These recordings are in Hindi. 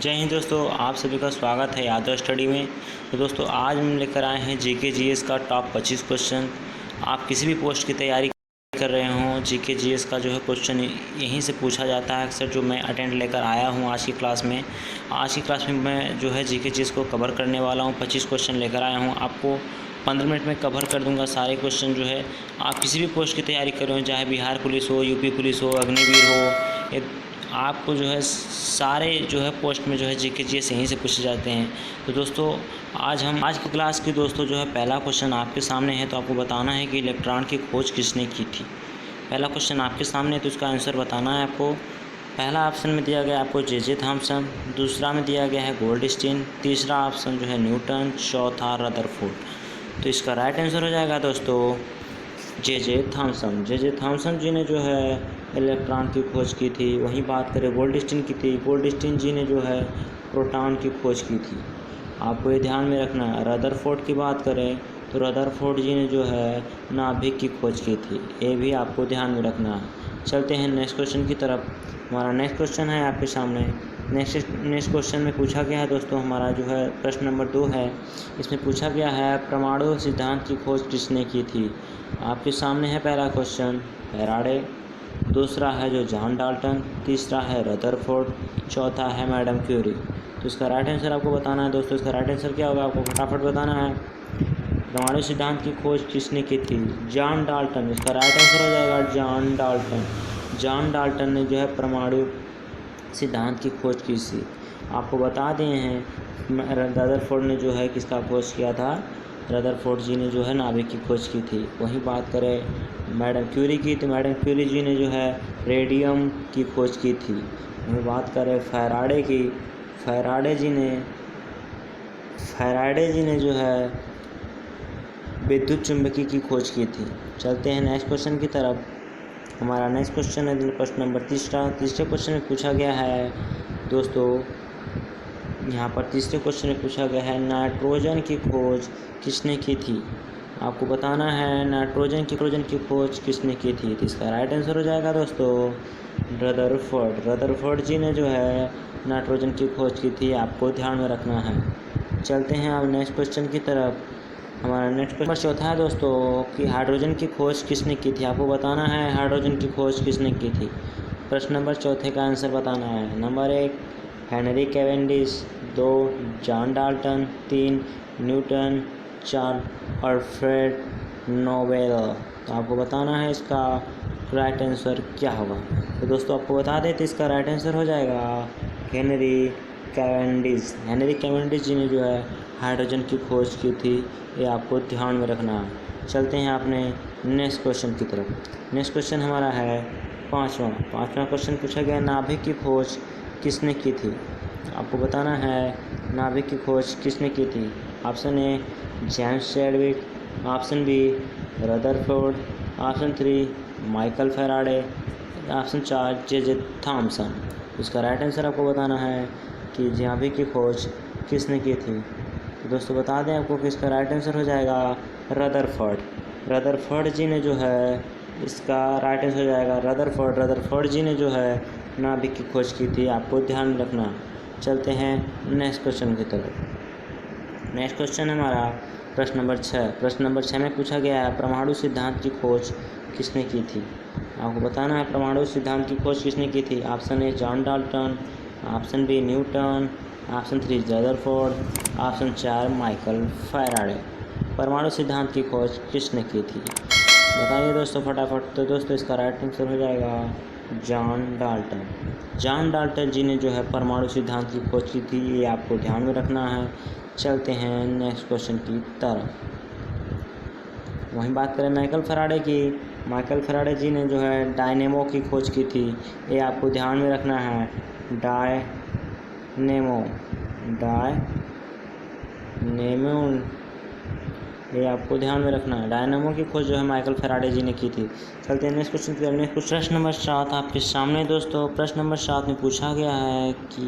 जय हिंद दोस्तों, आप सभी का स्वागत है यादव स्टडी में। तो दोस्तों आज हम लेकर आए हैं जीके जीएस का टॉप 25 क्वेश्चन। आप किसी भी पोस्ट की तैयारी कर रहे हों, जीके जीएस का जो है क्वेश्चन यहीं से पूछा जाता है अक्सर। जो मैं अटेंड लेकर आया हूं आज की क्लास में मैं जो है जीके जीएस को कवर करने वाला हूं। 25 क्वेश्चन लेकर आया हूं, आपको 15 मिनट में कवर कर दूंगा सारे क्वेश्चन। जो है आप किसी भी पोस्ट की तैयारी कर रहे हो, चाहे बिहार पुलिस हो, यूपी पुलिस हो, अग्निवीर हो, आपको जो है सारे जो है पोस्ट में जो है जीके जीएस यहीं से पूछे जाते हैं। तो दोस्तों आज की क्लास की दोस्तों जो है पहला क्वेश्चन आपके सामने है। तो आपको बताना है कि इलेक्ट्रॉन की खोज किसने की थी। पहला क्वेश्चन आपके सामने है, तो इसका आंसर बताना है आपको। पहला ऑप्शन में दिया गया आपको जे थॉमसन, दूसरा में दिया गया है गोल्डस्टीन, तीसरा ऑप्शन जो है न्यूटन, चौथा रदरफोर्ड। तो इसका राइट आंसर हो जाएगा दोस्तों जे थॉमसन। जे थॉमसन जी ने जो है इलेक्ट्रॉन की खोज की थी। वहीं बात करें गोल्डस्टीन की थी, गोल्डस्टीन जी ने जो है प्रोटॉन की खोज की थी। आपको ये ध्यान में रखना है। रदरफोर्ड की बात करें तो रदरफोर्ड जी ने जो है नाभिक की खोज की थी। ये भी आपको ध्यान में रखना है। चलते हैं नेक्स्ट क्वेश्चन की तरफ। हमारा नेक्स्ट क्वेश्चन है आपके सामने। नेक्स्ट क्वेश्चन में पूछा गया है दोस्तों, हमारा जो है प्रश्न नंबर 2 है। इसमें पूछा गया है परमाणु सिद्धांत की खोज किसने की थी। आपके सामने है पहला क्वेश्चन फैराडे, दूसरा है जो जॉन डाल्टन, तीसरा है रदरफोर्ड, चौथा है मैडम क्यूरी। तो इसका राइट आंसर आपको बताना है दोस्तों। इसका राइट आंसर क्या होगा, आपको फटाफट बताना है। परमाणु सिद्धांत की खोज किसने की थी, जॉन डाल्टन। इसका राइट आंसर हो जाएगा जॉन डाल्टन। जॉन डाल्टन ने जो है परमाणु सिद्धांत की खोज की थी। आपको बता दिए हैं रदरफोर्ड ने जो है किसका खोज किया था, रदरफोर्ड जी ने जो है नाभिक की खोज की थी। वहीं बात करें मैडम क्यूरी की, तो मैडम क्यूरी जी ने जो है रेडियम की खोज की थी। वहीं बात करें फैराडे की, फैराडे जी ने जो है विद्युत चुंबकी की खोज की थी। चलते हैं नेक्स्ट क्वेश्चन की तरफ। हमारा नेक्स्ट क्वेश्चन है प्रश्न नंबर तीसरे क्वेश्चन में पूछा गया है दोस्तों। यहाँ पर तीसरे क्वेश्चन में पूछा गया है नाइट्रोजन की खोज किसने की थी। आपको बताना है नाइट्रोजन की खोज किसने की थी। तो इसका राइट आंसर हो जाएगा दोस्तों रदरफोर्ड। रदरफोर्ड जी ने जो है नाइट्रोजन की खोज की थी, आपको ध्यान में रखना है। चलते हैं अब नेक्स्ट क्वेश्चन की तरफ। हमारा नेक्स्ट क्वेश्चन चौथा है दोस्तों कि हाइड्रोजन की खोज किसने की थी। आपको बताना है हाइड्रोजन की खोज किसने की थी। प्रश्न नंबर चौथे का आंसर बताना है। Number 1 Henry Cavendish, 2 John Dalton, 3 Newton, 4 Alfred Nobel. तो आपको बताना है इसका राइट आंसर क्या होगा। तो दोस्तों आपको बता दें तो इसका राइट आंसर हो जाएगा हेनरी कैवेंडिश। हेनरी कैवेंडिश जी ने जो है हाइड्रोजन की खोज की थी, ये आपको ध्यान में रखना है। चलते हैं अपने नेक्स्ट क्वेश्चन की तरफ। नेक्स्ट क्वेश्चन हमारा है पाँचवा क्वेश्चन पूछा गया नाभिक की खोज किसने की थी। आपको बताना है नाभिक की खोज किसने की थी। Option A James Chadwick, option B Rutherford, option 3 Michael Faraday, option 4 J Thomson. इसका राइट आंसर आपको बताना है कि नाभिक की खोज किसने की थी। तो दोस्तों बता दें आपको कि इसका राइट आंसर हो जाएगा रदरफोर्ड। रदरफोर्ड जी ने जो है इसका राइट आंसर हो जाएगा रदरफोर्ड जी ने जो है नाभिक की खोज की थी, आपको ध्यान में रखना। चलते हैं नेक्स्ट क्वेश्चन की तरफ। नेक्स्ट क्वेश्चन हमारा प्रश्न नंबर 6। प्रश्न नंबर 6 में पूछा गया है परमाणु सिद्धांत की खोज किसने की थी। आपको बताना है परमाणु सिद्धांत की खोज किसने की थी। Option A John Dalton, option B Newton, option 3 Rutherford, option 4 Michael Faraday. परमाणु सिद्धांत की खोज किसने की थी, बताइए दोस्तों फटाफट। तो दोस्तों इसका राइट आंसर हो जाएगा जॉन डाल्टन। जॉन डाल्टन जी ने जो है परमाणु सिद्धांत की खोज की थी, ये आपको ध्यान में रखना है। चलते हैं नेक्स्ट क्वेश्चन की तरफ। वहीं बात करें माइकल फैराडे की, माइकल फैराडे जी ने जो है डायनेमो की खोज की थी, ये आपको ध्यान में रखना है। डायनेमो ये आपको ध्यान में रखना है। डायनेमो की खोज जो है माइकल फैराडे जी ने की थी। चलते हैं नेक्स्ट क्वेश्चन की। नेक्स्ट प्रश्न नंबर 7 आपके सामने दोस्तों। प्रश्न नंबर 7 में पूछा गया है कि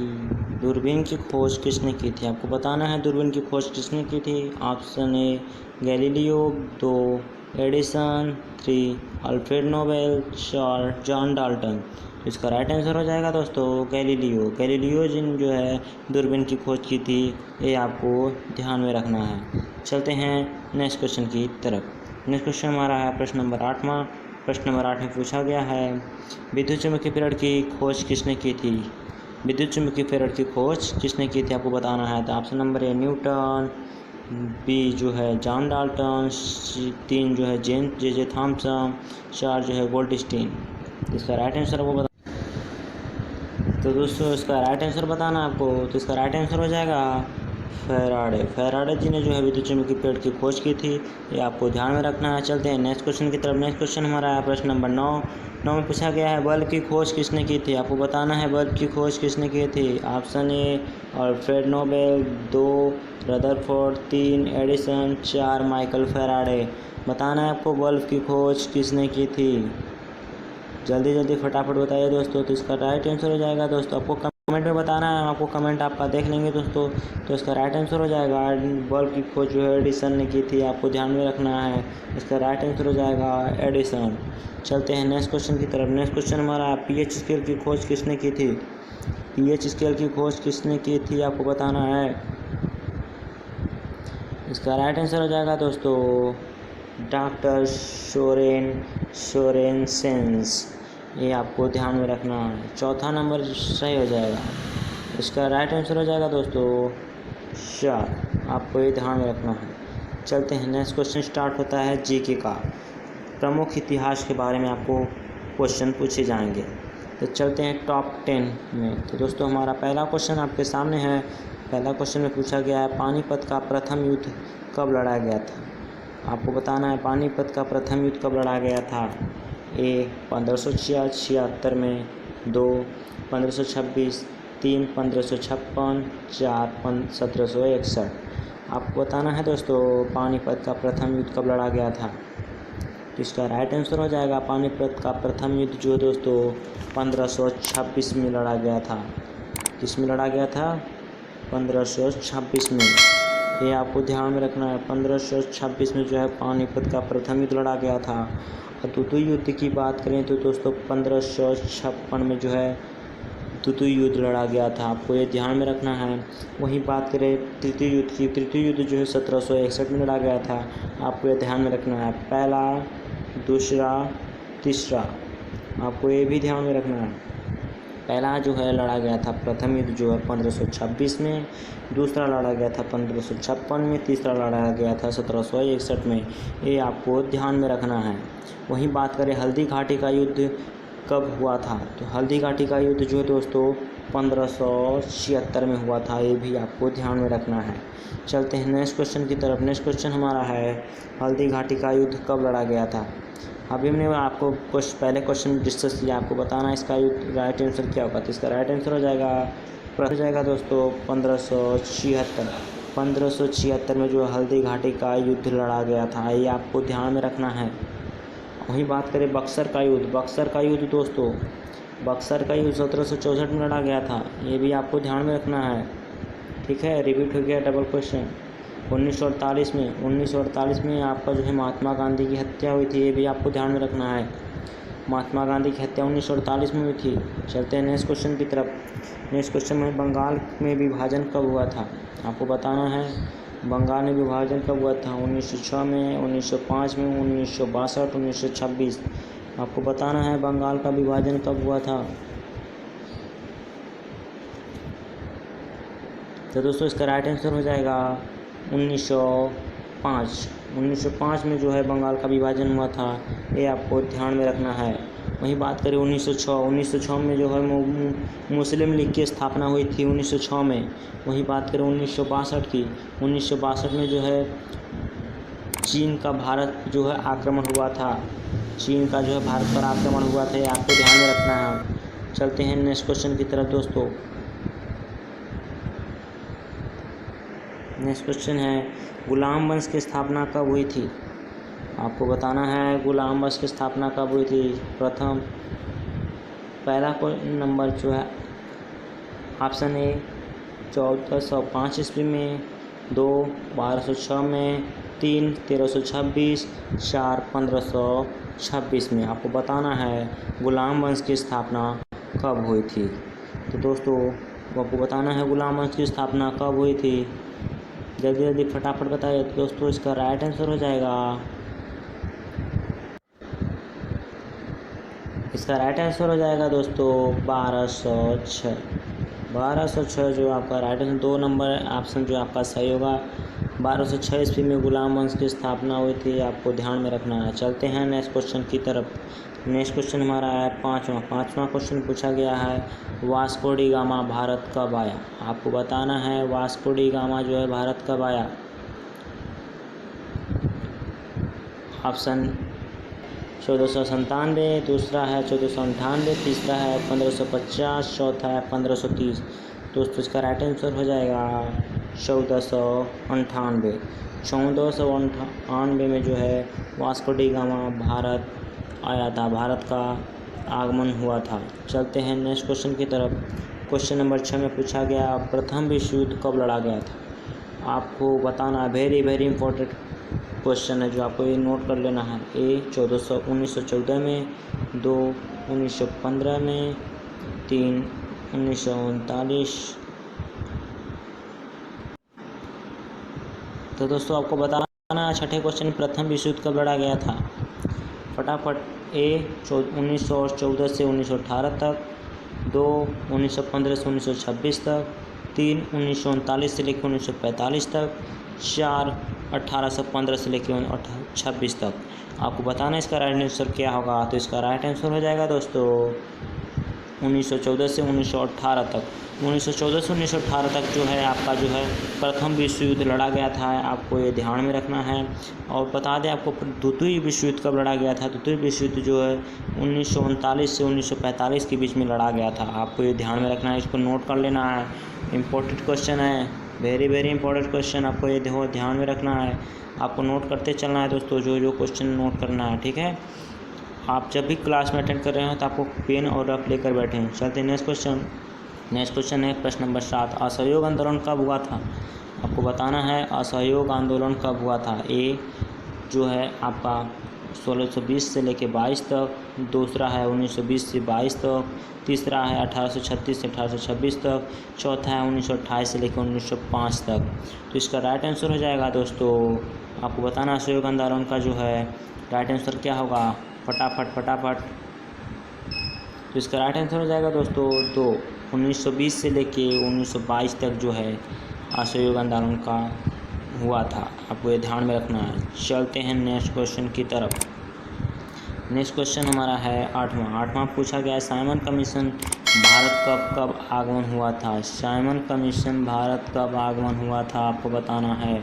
दूरबीन की खोज किसने की थी। आपको बताना है दूरबीन की खोज किसने की थी। ऑप्शन ए Galileo, 2 Edison, 3 Alfred Nobel, 4 John Dalton. इसका राइट आंसर हो जाएगा दोस्तों गैलीलियो। गैलीलियो जिन जो है दूरबीन की खोज की थी, ये आपको ध्यान में रखना है। चलते हैं नेक्स्ट क्वेश्चन की तरफ। नेक्स्ट क्वेश्चन हमारा है प्रश्न नंबर 8वां। प्रश्न नंबर 8 में पूछा गया है विद्युत चुम्बकीय प्रेरण की खोज किसने की थी। विद्युत चुम्बकीय प्रेरण की खोज किसने की थी आपको बताना है। तो option number A Newton, B जो है जॉन डाल्टन, 3 जो है जे थॉमसन, 4 जो है गोल्डस्टीन। इसका राइट आंसर आपको बता। तो दोस्तों इसका राइट आंसर बताना आपको। तो इसका राइट आंसर हो जाएगा फैराडे। फैराडे जी ने जो है विद्युत चुम्बकीय प्रेरण की खोज की थी, ये आपको ध्यान में रखना है। चलते हैं नेक्स्ट क्वेश्चन की तरफ। नेक्स्ट क्वेश्चन हमारा है प्रश्न नंबर 9 में पूछा गया है बल्ब की खोज किसने की थी। आपको बताना है बल्ब की खोज किसने की थी। ऑप्शन ए Alfred Nobel, 2 Rutherford, 3 Edison, 4 Michael Faraday. बताना है आपको बल्ब की खोज किसने की थी। जल्दी जल्दी फटाफट बताइए दोस्तों। तो इसका राइट आंसर हो जाएगा दोस्तों, आपको कमेंट में बताना है। आपको कमेंट आपका देख लेंगे दोस्तों। तो इसका राइट आंसर हो जाएगा बल्ब की खोज जो है एडिसन ने की थी, आपको ध्यान में रखना है। इसका राइट आंसर हो जाएगा एडिसन। चलते हैं नेक्स्ट क्वेश्चन की तरफ। नेक्स्ट क्वेश्चन हमारा पीएच स्केल की खोज किसने की थी। पीएच स्केल की खोज किसने की थी आपको बताना है। इसका राइट आंसर हो जाएगा दोस्तों डॉक्टर सोरेनसेन्स। ये आपको ध्यान में रखना है। चौथा नंबर सही हो जाएगा। इसका राइट आंसर हो जाएगा दोस्तों 4। आपको ये ध्यान में रखना है। चलते हैं नेक्स्ट क्वेश्चन स्टार्ट होता है जीके का। प्रमुख इतिहास के बारे में आपको क्वेश्चन पूछे जाएंगे। तो चलते हैं टॉप 10 में। तो दोस्तों हमारा पहला क्वेश्चन आपके सामने है। पहला क्वेश्चन में पूछा गया है पानीपत का प्रथम युद्ध कब लड़ा गया था। आपको बताना है पानीपत का प्रथम युद्ध कब लड़ा गया था। ए 1576 में, 2 1526, 3 1556, 4 1761। आपको बताना है दोस्तों पानीपत का प्रथम युद्ध कब लड़ा गया था। तो इसका राइट आंसर हो जाएगा पानीपत का प्रथम युद्ध जो दोस्तों 1526 में लड़ा गया था। किस में लड़ा गया था 1526 में। ये आपको ध्यान में रखना है। 1526 में जो है पानीपत का प्रथम युद्ध लड़ा गया था। और द्वितीय युद्ध की बात करें तो दोस्तों 1556 में जो है द्वितीय युद्ध लड़ा गया था। आपको ये ध्यान में रखना है। वहीं बात करें तृतीय युद्ध की, तृतीय युद्ध जो है 1761 में लड़ा गया था। आपको ये ध्यान में रखना है। पहला, दूसरा, तीसरा, आपको ये भी ध्यान में रखना है। पहला जो है लड़ा गया था प्रथम युद्ध जो है 1526 में, दूसरा लड़ा गया था 1556 में, तीसरा लड़ा गया था 1761 में। ये आपको ध्यान में रखना है। वहीं बात करें हल्दी घाटी का युद्ध कब हुआ था। तो हल्दी घाटी का युद्ध जो है दोस्तों 1576 में हुआ था। ये भी आपको ध्यान में रखना है। चलते हैं नेक्स्ट क्वेश्चन की तरफ। नेक्स्ट क्वेश्चन हमारा है हल्दी घाटी का युद्ध कब लड़ा गया था। अभी हमने आपको पहले क्वेश्चन डिस्कस किया, आपको बताना है इसका राइट आंसर क्या होगा। तो इसका राइट आंसर हो जाएगा दोस्तों 1576। 1576 में जो हल्दी घाटी का युद्ध लड़ा गया था, ये आपको ध्यान में रखना है। वहीं बात करें बक्सर का युद्ध। बक्सर का युद्ध दोस्तों 1764 में लड़ा गया था। ये भी आपको ध्यान में रखना है। ठीक है, रिपीट हो गया डबल क्वेश्चन। 1948 में आपका जो है महात्मा गांधी की हत्या हुई थी। ये भी आपको ध्यान में रखना है। महात्मा गांधी की हत्या 1948 में हुई थी। चलते हैं नेक्स्ट क्वेश्चन की तरफ। नेक्स्ट क्वेश्चन में बंगाल में विभाजन कब हुआ था। आपको बताना है बंगाल में विभाजन कब हुआ था। 1906 में, 1905 में, 1962, 1926। आपको बताना है बंगाल का विभाजन कब हुआ था। तो दोस्तों इसका राइट आंसर हो जाएगा 1905। 1905 में जो है बंगाल का विभाजन हुआ था। ये आपको ध्यान में रखना है। वहीं बात करें 1906 में जो है मुस्लिम लीग की स्थापना हुई थी 1906 में। वहीं बात करें 1962 की, 1962 में जो है चीन का भारत जो है आक्रमण हुआ था। चीन का जो है भारत पर आक्रमण हुआ था। ये आपको ध्यान में रखना है। चलते हैं नेक्स्ट क्वेश्चन की तरफ दोस्तों। नेक्स्ट क्वेश्चन है गुलाम वंश की स्थापना कब हुई थी। आपको बताना है गुलाम वंश की स्थापना कब हुई थी। पहला नंबर जो है ऑप्शन ए 1405 ईस्वी में, 2 1206 में, 3 1326, 4 1526 में। आपको बताना है गुलाम वंश की स्थापना कब हुई थी। तो दोस्तों आपको बताना है गुलाम वंश की स्थापना कब हुई थी। जल्दी जल्दी फटाफट बताइए। तो दोस्तों इसका राइट आंसर हो जाएगा, इसका राइट आंसर हो जाएगा दोस्तों 1206। 1206 जो आपका राइट आंसर, 2 नंबर ऑप्शन जो आपका सही होगा। 1206 ईस्वी में गुलाम वंश की स्थापना हुई थी, आपको ध्यान में रखना है। चलते हैं नेक्स्ट क्वेश्चन की तरफ। नेक्स्ट क्वेश्चन हमारा है पाँचवा क्वेश्चन पूछा गया है, वास्को डी गामा भारत कब आया। आपको बताना है वास्को डी गामा जो है भारत कब आया। ऑप्शन 1497, दूसरा है 1498, तीसरा है 1550, चौथा है 1530। दोस्तों इसका राइट आंसर हो जाएगा 1498। 1498 में जो है वास्को डी गामा भारत आया था, भारत का आगमन हुआ था। चलते हैं नेक्स्ट क्वेश्चन की तरफ। क्वेश्चन नंबर 6 में पूछा गया, प्रथम विश्व युद्ध कब लड़ा गया था। आपको बताना, वेरी वेरी इंपॉर्टेंट क्वेश्चन है जो आपको ये नोट कर लेना है। ए 1914 में, 2 1915 में, 3 1939। तो दोस्तों आपको बताना है छठे क्वेश्चन, प्रथम विश्व युद्ध कब लड़ा गया था। फटाफट। ए 1914 से 1918 तक, 2 1915 से 1926 तक, 3 1939 से लेकर 1945 तक, 4 1815 से लेकर 1926 तक। आपको बताना इसका राइट आंसर क्या होगा। तो इसका राइट आंसर हो जाएगा दोस्तों 1914 से 1918 तक। 1914 से 1918 तक जो है आपका जो है प्रथम विश्व युद्ध लड़ा गया था, आपको ये ध्यान में रखना है। और बता दें आपको द्वितीय विश्व युद्ध कब लड़ा गया था। द्वितीय विश्व युद्ध जो है 1939 से 1945 के बीच में लड़ा गया था, आपको ये ध्यान में रखना है, इसको नोट कर लेना है। इम्पोर्टेंट क्वेश्चन है, वेरी वेरी इंपॉर्टेंट क्वेश्चन, आपको ये ध्यान में रखना है, आपको नोट करते चलना है दोस्तों, जो क्वेश्चन नोट करना है, ठीक है। आप जब भी क्लास में अटेंड कर रहे हो तो आपको पेन और रफ लेकर बैठें। चलते हैं नेक्स्ट क्वेश्चन। नेक्स्ट क्वेश्चन है प्रश्न नंबर 7, असहयोग आंदोलन कब हुआ था। आपको बताना है असहयोग आंदोलन कब हुआ था। ए जो है आपका 1620 से लेकर 22 तक, दूसरा है 1920 से 22 तक, तीसरा है 1836 से 1826 तक, चौथा है 1928 से लेकर 1905 तक। तो इसका राइट आंसर हो जाएगा दोस्तों, आपको बताना असहयोग आंदोलन का जो है राइट आंसर क्या होगा। फटाफट। तो इसका राइट आंसर हो जाएगा दोस्तों 2, 1920 से लेके 1922 तक जो है असहयोग आंदोलन का हुआ था, आपको ये ध्यान में रखना है। चलते हैं नेक्स्ट क्वेश्चन की तरफ। नेक्स्ट क्वेश्चन हमारा है 8वां पूछा गया है, साइमन कमीशन भारत कब आगमन हुआ था। साइमन कमीशन भारत कब आगमन हुआ था, आपको बताना है।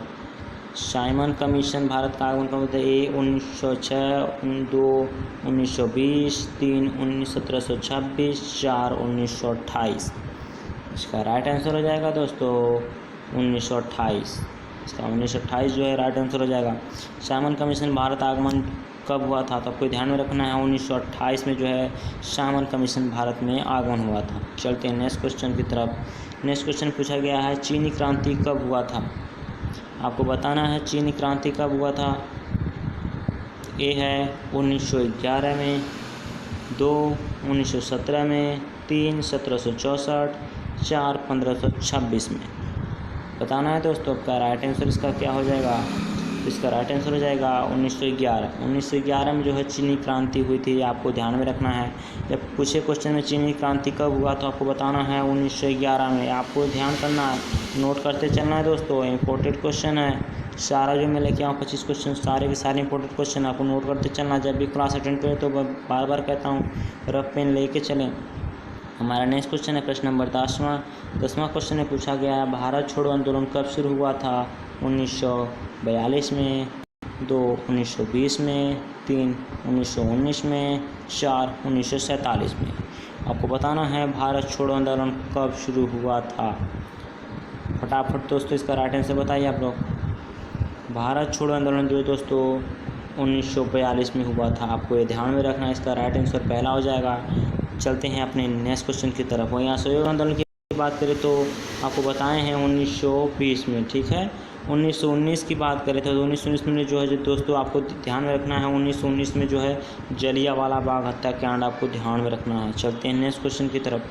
साइमन कमीशन भारत का आगमन कब हुआ था। ए 1906, 2 1920, 3 1726, 4 1928। इसका राइट आंसर हो जाएगा दोस्तों 1928। इसका 1928 जो है राइट आंसर हो जाएगा। साइमन कमीशन भारत आगमन कब हुआ था, तो आपको ध्यान में रखना है 1928 में जो है साइमन कमीशन भारत में आगमन हुआ था। चलते हैं नेक्स्ट क्वेश्चन की तरफ। नेक्स्ट क्वेश्चन पूछा गया है, चीनी क्रांति कब हुआ था। आपको बताना है चीनी क्रांति कब हुआ था। ए है 1911 में, 2 1917 में, 3 1764, 4 1526 में। बताना है दोस्तों आपका राइट आंसर इसका क्या हो जाएगा। इसका राइट आंसर हो जाएगा 1911। 1911 में जो है चीनी क्रांति हुई थी, आपको ध्यान में रखना है। जब पूछे क्वेश्चन में चीनी क्रांति कब हुआ तो आपको बताना है 1911 में, आपको ध्यान करना है, नोट करते चलना है दोस्तों, इंपॉर्टेंट क्वेश्चन है। सारा जो मैं लेके आऊँ 25 क्वेश्चन, सारे के सारे इंपॉर्टेंट क्वेश्चन आपको नोट करते चलना। जब भी क्लास अटेंड करें तो बार बार कहता हूँ रफ पेन लेके चलें। हमारा नेक्स्ट क्वेश्चन है प्रश्न नंबर 10वां क्वेश्चन में पूछा गया है, भारत छोड़ो आंदोलन कब शुरू हुआ था। 1942 में, 2 1920 में, 3 1919 में, 4 1947 में। आपको बताना है भारत छोड़ो आंदोलन कब शुरू हुआ था। फटाफट दोस्तों इसका राइट आंसर बताइए आप लोग। भारत छोड़ो आंदोलन जो दोस्तों 1942 में हुआ था, आपको ये ध्यान में रखना है, इसका राइट आंसर पहला हो जाएगा। चलते हैं अपने नेक्स्ट क्वेश्चन की तरफ। वहीं असहयोग आंदोलन की बात करें तो आपको बताए हैं 1920 में, ठीक है। 1919 की बात करें तो 1919 में जो है दोस्तों आपको ध्यान में रखना है, 1919 में जो है जलियांवाला बाग हत्याकांड आपको ध्यान में रखना है। चलते हैं नेक्स्ट क्वेश्चन की तरफ।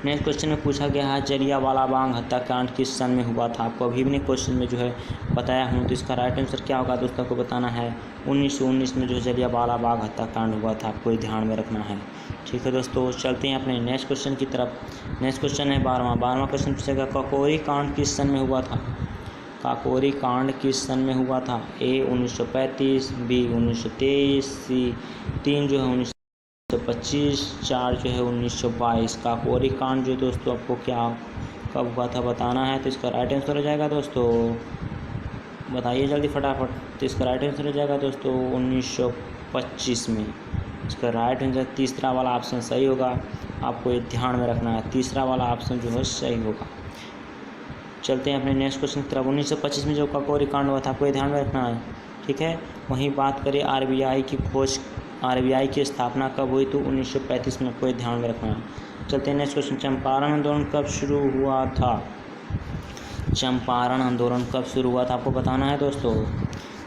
नेक्स्ट क्वेश्चन में पूछा गया है जलियांवाला बाग हत्याकांड किस सन में हुआ था। आपको अभी भी क्वेश्चन में जो है बताया हूँ, तो इसका राइट आंसर क्या होगा दोस्तों, को बताना है 1919 में जो जलियांवाला बाग हत्याकांड हुआ था, आपको ध्यान में रखना है। ठीक है दोस्तों, चलते हैं अपने नेक्स्ट क्वेश्चन की तरफ। नेक्स्ट क्वेश्चन है 12वां क्वेश्चन पूछेगा काकोरी कांड किस सन में हुआ था। काकोरी कांड किस सन में हुआ था। ए 1935, बी 1923, सी 3 जो है 1925, 4 जो है 1922। काकोरी कांड जो दोस्तों आपको क्या कब हुआ था बताना है, तो इसका राइट आंसर हो जाएगा दोस्तों, बताइए जल्दी फटाफट। तो इसका राइट आंसर हो जाएगा दोस्तों 1925 में। इसका राइट आंसर तीसरा वाला ऑप्शन सही होगा, आपको ये ध्यान में रखना है, तीसरा वाला ऑप्शन जो है सही होगा। चलते हैं अपने नेक्स्ट क्वेश्चन की तरफ। 1925 में जो काकोरी कांड हुआ था, आपको ये ध्यान में रखना है। ठीक है, वहीं बात करें आरबीआई की खोज, आरबीआई की स्थापना कब हुई, तो 1935 में, आपको ध्यान में रखना है। चलते हैं नेक्स्ट क्वेश्चन। चंपारण आंदोलन कब शुरू हुआ था। चंपारण आंदोलन कब शुरू हुआ था, आपको बताना है दोस्तों।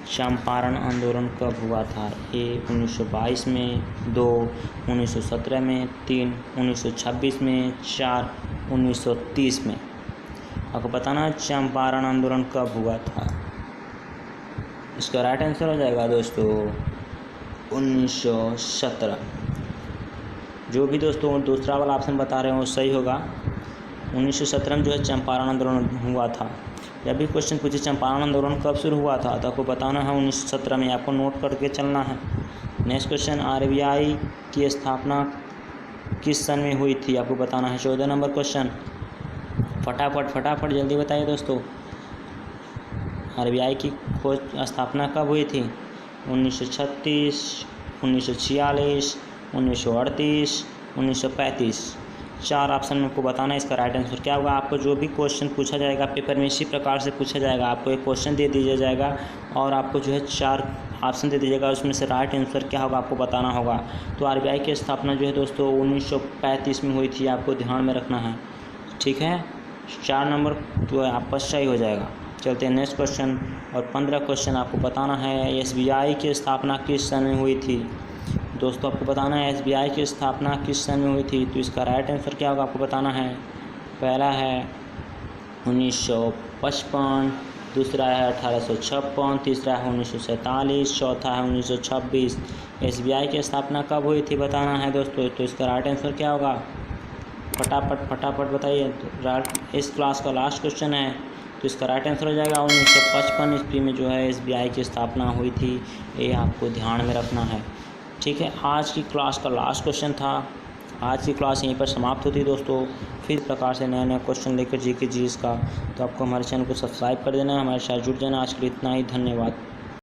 चंपारण आंदोलन कब हुआ था। ए 1922 में, 2 1917 में, 3 1926 में, 4 1930 में। आपको बताना है चंपारण आंदोलन कब हुआ था। इसका राइट आंसर हो जाएगा दोस्तों 1917। जो भी दोस्तों दूसरा वाला ऑप्शन बता रहे हैं वो सही होगा। 1917 में जो है चंपारण आंदोलन हुआ था। जब भी क्वेश्चन पूछे चंपारण आंदोलन कब शुरू हुआ था, तो आपको बताना है 1917 में, आपको नोट करके चलना है। नेक्स्ट क्वेश्चन, आरबीआई की स्थापना किस सन में हुई थी, आपको बताना है। 14 नंबर क्वेश्चन, फटाफट जल्दी बताइए दोस्तों। आरबीआई की खोज स्थापना कब हुई थी। 1936, 1946, 1938, 1935। 4 ऑप्शन में आपको बताना है, इसका राइट आंसर क्या होगा। आपको जो भी क्वेश्चन पूछा जाएगा पेपर में इसी प्रकार से पूछा जाएगा। आपको एक क्वेश्चन दे दिया जाएगा और आपको जो है 4 ऑप्शन दे दीजिएगा, उसमें से राइट आंसर क्या होगा आपको बताना होगा। तो आरबीआई की स्थापना जो है दोस्तों 1935 में हुई थी, आपको ध्यान में रखना है। ठीक है, 4 नंबर जो है आपका सही हो जाएगा। चलते हैं नेक्स्ट क्वेश्चन। और 15 क्वेश्चन आपको बताना है एसबीआई की स्थापना किस सन में हुई थी। दोस्तों आपको बताना है एसबीआई की स्थापना किस सन में हुई थी, तो इसका राइट आंसर क्या होगा आपको बताना है। पहला है 1955, दूसरा है 1856, तीसरा है 1947, चौथा है 1926। एसबीआई की स्थापना कब हुई थी बताना है दोस्तों, तो इसका राइट आंसर क्या होगा, फटाफट बताइए। इस क्लास का लास्ट क्वेश्चन है, तो इसका राइट आंसर हो जाएगा 1955 ईस्वी में जो है एसबीआई की स्थापना हुई थी, ये आपको ध्यान में रखना है। ठीक है, आज की क्लास का लास्ट क्वेश्चन था। आज की क्लास यहीं पर समाप्त होती है दोस्तों। फिर प्रकार से नए क्वेश्चन लेकर जीके जीएस का, तो आपको हमारे चैनल को सब्सक्राइब कर देना है, हमारे साथ जुड़ जाना। आज के लिए इतना ही, धन्यवाद।